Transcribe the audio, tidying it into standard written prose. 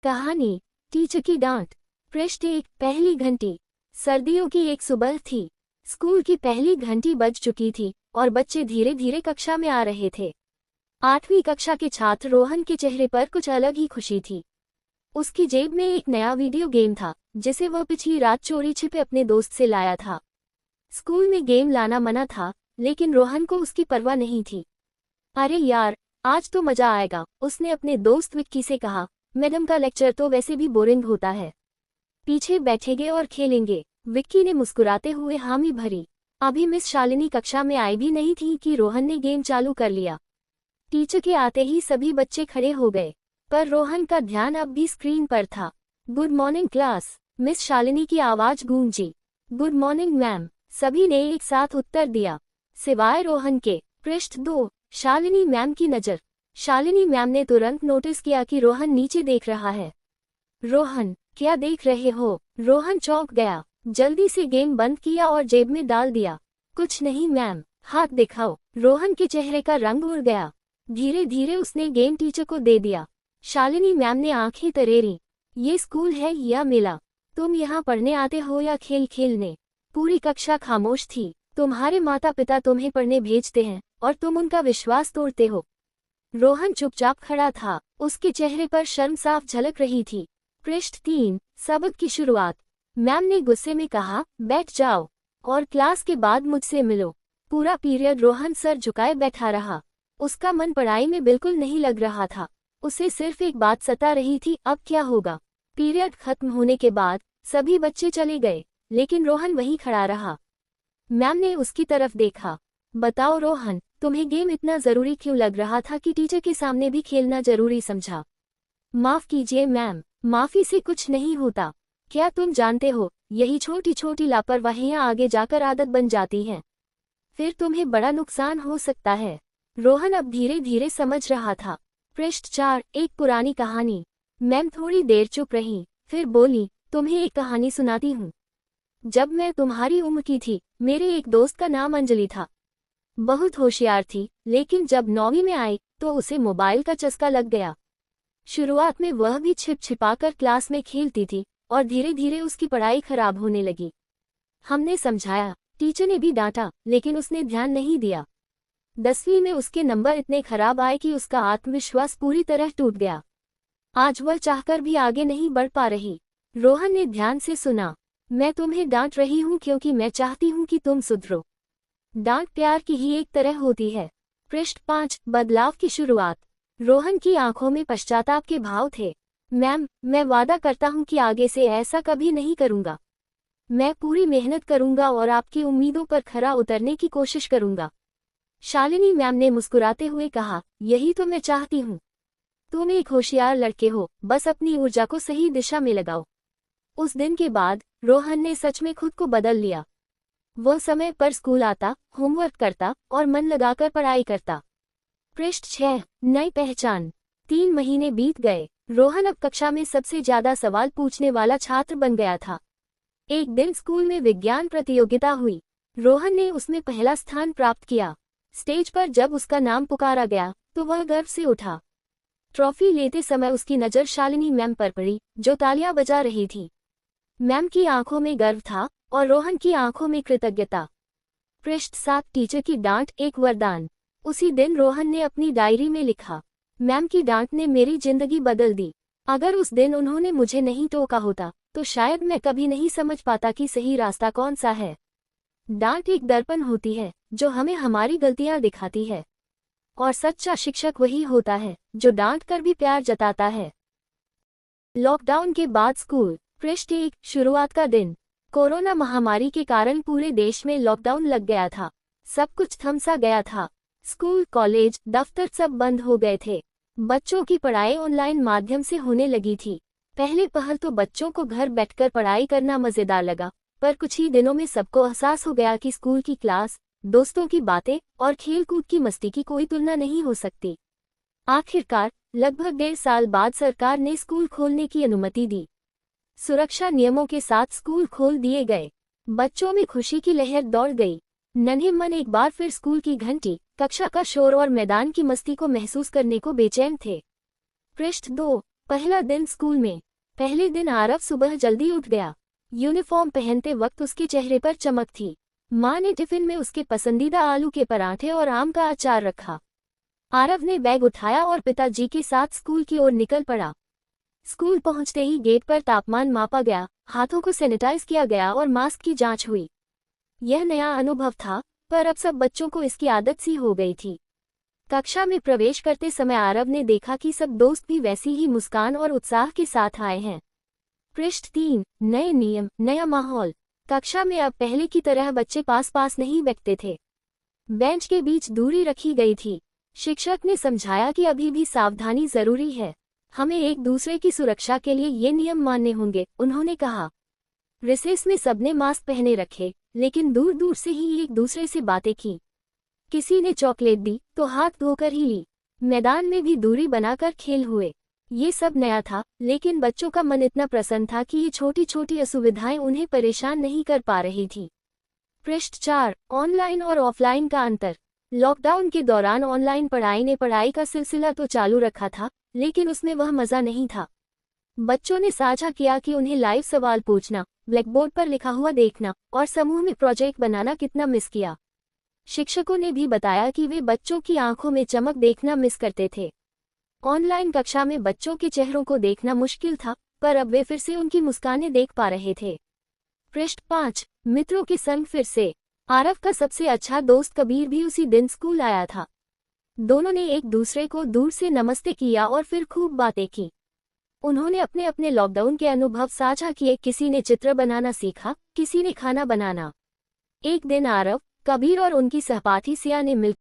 कहानी टीचर की डांट। पृष्ठ 1। पहली घंटी। सर्दियों की एक सुबह थी। स्कूल की पहली घंटी बज चुकी थी और बच्चे धीरे धीरे कक्षा में आ रहे थे। 8वीं कक्षा के छात्र रोहन के चेहरे पर कुछ अलग ही खुशी थी। उसकी जेब में एक नया वीडियो गेम था जिसे वह पिछली रात चोरी छिपे अपने दोस्त से लाया था। स्कूल में गेम लाना मना था, लेकिन रोहन को उसकी परवाह नहीं थी। अरे यार, आज तो मजा आएगा, उसने अपने दोस्त विक्की से कहा। मैडम का लेक्चर तो वैसे भी बोरिंग होता है, पीछे बैठेंगे और खेलेंगे। विक्की ने मुस्कुराते हुए हामी भरी। अभी मिस शालिनी कक्षा में आई भी नहीं थी कि रोहन ने गेम चालू कर लिया। टीचर के आते ही सभी बच्चे खड़े हो गए, पर रोहन का ध्यान अब भी स्क्रीन पर था। Good morning class, miss Shalini की आवाज गूंजी। गुड मॉर्निंग मैम, सभी ने एक साथ उत्तर दिया, सिवाय रोहन के। पृष्ठ 2। शालिनी मैम की नज़र। शालिनी मैम ने तुरंत नोटिस किया कि रोहन नीचे देख रहा है। रोहन, क्या देख रहे हो? रोहन चौंक गया, जल्दी से गेम बंद किया और जेब में डाल दिया। कुछ नहीं मैम, हाथ दिखाओ। रोहन के चेहरे का रंग उड़ गया। धीरे धीरे उसने गेम टीचर को दे दिया। शालिनी मैम ने आंखें तरेरी। ये स्कूल है या मेला? तुम यहाँ पढ़ने आते हो या खेल खेलने? पूरी कक्षा खामोश थी। तुम्हारे माता पिता तुम्हें पढ़ने भेजते हैं और तुम उनका विश्वास तोड़ते हो। रोहन चुपचाप खड़ा था, उसके चेहरे पर शर्म साफ झलक रही थी। पृष्ठ 3। सबक की शुरुआत। मैम ने गुस्से में कहा, बैठ जाओ और क्लास के बाद मुझसे मिलो। पूरा पीरियड रोहन सर झुकाए बैठा रहा। उसका मन पढ़ाई में बिल्कुल नहीं लग रहा था। उसे सिर्फ एक बात सता रही थी, अब क्या होगा। पीरियड खत्म होने के बाद सभी बच्चे चले गए, लेकिन रोहन वहीं खड़ा रहा। मैम ने उसकी तरफ देखा। बताओ रोहन, तुम्हें गेम इतना जरूरी क्यों लग रहा था कि टीचर के सामने भी खेलना जरूरी समझा? माफ कीजिए मैम, माफी से कुछ नहीं होता। क्या तुम जानते हो, यही छोटी छोटी लापरवाहियां आगे जाकर आदत बन जाती हैं। फिर तुम्हें बड़ा नुकसान हो सकता है। रोहन अब धीरे धीरे समझ रहा था। पृष्ठ 4। एक पुरानी कहानी। मैम थोड़ी देर चुप रही, फिर बोली, तुम्हें एक कहानी सुनाती हूँ। जब मैं तुम्हारी उम्र की थी, मेरे एक दोस्त का नाम अंजलि था। बहुत होशियार थी, लेकिन जब 9वीं में आई तो उसे मोबाइल का चस्का लग गया। शुरुआत में वह भी छिप छिपाकर क्लास में खेलती थी और धीरे धीरे उसकी पढ़ाई खराब होने लगी। हमने समझाया, टीचर ने भी डांटा, लेकिन उसने ध्यान नहीं दिया। 10वीं में उसके नंबर इतने खराब आए कि उसका आत्मविश्वास पूरी तरह टूट गया। आज वह चाहकर भी आगे नहीं बढ़ पा रही। रोहन ने ध्यान से सुना। मैं तुम्हें डांट रही हूँ क्योंकि मैं चाहती हूँ कि तुम सुधरो। डांट प्यार की ही एक तरह होती है। पृष्ठ 5। बदलाव की शुरुआत। रोहन की आंखों में पश्चाताप के भाव थे। मैम, मैं वादा करता हूँ कि आगे से ऐसा कभी नहीं करूँगा। मैं पूरी मेहनत करूँगा और आपकी उम्मीदों पर खरा उतरने की कोशिश करूँगा। शालिनी मैम ने मुस्कुराते हुए कहा, यही तो मैं चाहती हूँ। तुम एक होशियार लड़के हो, बस अपनी ऊर्जा को सही दिशा में लगाओ। उस दिन के बाद रोहन ने सच में खुद को बदल लिया। वह समय पर स्कूल आता, होमवर्क करता और मन लगाकर पढ़ाई करता। पृष्ठ 6। नई पहचान। 3 महीने बीत गए। रोहन अब कक्षा में सबसे ज्यादा सवाल पूछने वाला छात्र बन गया था। एक दिन स्कूल में विज्ञान प्रतियोगिता हुई। रोहन ने उसमें पहला स्थान प्राप्त किया। स्टेज पर जब उसका नाम पुकारा गया तो वह गर्व से उठा। ट्रॉफी लेते समय उसकी नज़र शालिनी मैम पर पड़ी, जो तालियां बजा रही थी। मैम की आंखों में गर्व था और रोहन की आंखों में कृतज्ञता। पृष्ठ 7। टीचर की डांट एक वरदान। उसी दिन रोहन ने अपनी डायरी में लिखा, मैम की डांट ने मेरी जिंदगी बदल दी। अगर उस दिन उन्होंने मुझे नहीं टोका होता तो शायद मैं कभी नहीं समझ पाता कि सही रास्ता कौन सा है। डांट एक दर्पण होती है जो हमें हमारी गलतियां दिखाती है, और सच्चा शिक्षक वही होता है जो डांट कर भी प्यार जताता है। लॉकडाउन के बाद स्कूल। पृष्ठ 1। शुरुआत का दिन। कोरोना महामारी के कारण पूरे देश में लॉकडाउन लग गया था। सब कुछ थम सा गया था। स्कूल, कॉलेज, दफ्तर सब बंद हो गए थे। बच्चों की पढ़ाई ऑनलाइन माध्यम से होने लगी थी। पहले पहल तो बच्चों को घर बैठकर पढ़ाई करना मजेदार लगा, पर कुछ ही दिनों में सबको एहसास हो गया कि स्कूल की क्लास, दोस्तों की बातें और खेलकूद की मस्ती की कोई तुलना नहीं हो सकती। आखिरकार लगभग 1.5 साल बाद सरकार ने स्कूल खोलने की अनुमति दी। सुरक्षा नियमों के साथ स्कूल खोल दिए गए। बच्चों में खुशी की लहर दौड़ गई। नन्हे मन एक बार फिर स्कूल की घंटी, कक्षा का शोर और मैदान की मस्ती को महसूस करने को बेचैन थे। पृष्ठ 2। पहला दिन स्कूल में। पहले दिन आरव सुबह जल्दी उठ गया। यूनिफॉर्म पहनते वक्त उसके चेहरे पर चमक थी। माँ ने टिफिन में उसके पसंदीदा आलू के पराठे और आम का अचार रखा। आरव ने बैग उठाया और पिताजी के साथ स्कूल की ओर निकल पड़ा। स्कूल पहुंचते ही गेट पर तापमान मापा गया, हाथों को सैनिटाइज किया गया और मास्क की जांच हुई। यह नया अनुभव था, पर अब सब बच्चों को इसकी आदत सी हो गई थी। कक्षा में प्रवेश करते समय आरव ने देखा कि सब दोस्त भी वैसी ही मुस्कान और उत्साह के साथ आए हैं। पृष्ठ 3, नए नियम, नया माहौल। कक्षा में अब पहले की तरह बच्चे पास पास नहीं बैठते थे। बेंच के बीच दूरी रखी गई थी। शिक्षक ने समझाया कि अभी भी सावधानी जरूरी है। हमें एक दूसरे की सुरक्षा के लिए ये नियम मानने होंगे, उन्होंने कहा। रिसेस में सबने मास्क पहने रखे, लेकिन दूर दूर से ही एक दूसरे से बातें की। किसी ने चॉकलेट दी तो हाथ धोकर ही ली। मैदान में भी दूरी बनाकर खेल हुए। ये सब नया था, लेकिन बच्चों का मन इतना प्रसन्न था कि ये छोटी छोटी असुविधाएं उन्हें परेशान नहीं कर पा रही थी। पृष्ठ 4, ऑनलाइन और ऑफलाइन का अंतर। लॉकडाउन के दौरान ऑनलाइन पढ़ाई ने पढ़ाई का सिलसिला तो चालू रखा था, लेकिन उसमें वह मजा नहीं था। बच्चों ने साझा किया कि उन्हें लाइव सवाल पूछना, ब्लैकबोर्ड पर लिखा हुआ देखना और समूह में प्रोजेक्ट बनाना कितना मिस किया। शिक्षकों ने भी बताया कि वे बच्चों की आंखों में चमक देखना मिस करते थे। ऑनलाइन कक्षा में बच्चों के चेहरों को देखना मुश्किल था, पर अब वे फिर से उनकी मुस्कानें देख पा रहे थे। पृष्ठ 5, मित्रों के संग फिर से। आरव का सबसे अच्छा दोस्त कबीर भी उसी दिन स्कूल आया था। दोनों ने एक दूसरे को दूर से नमस्ते किया और फिर खूब बातें की। उन्होंने अपने अपने लॉकडाउन के अनुभव साझा किए। किसी ने चित्र बनाना सीखा, किसी ने खाना बनाना। एक दिन आरव, कबीर और उनकी सहपाठी सिया ने मिलकर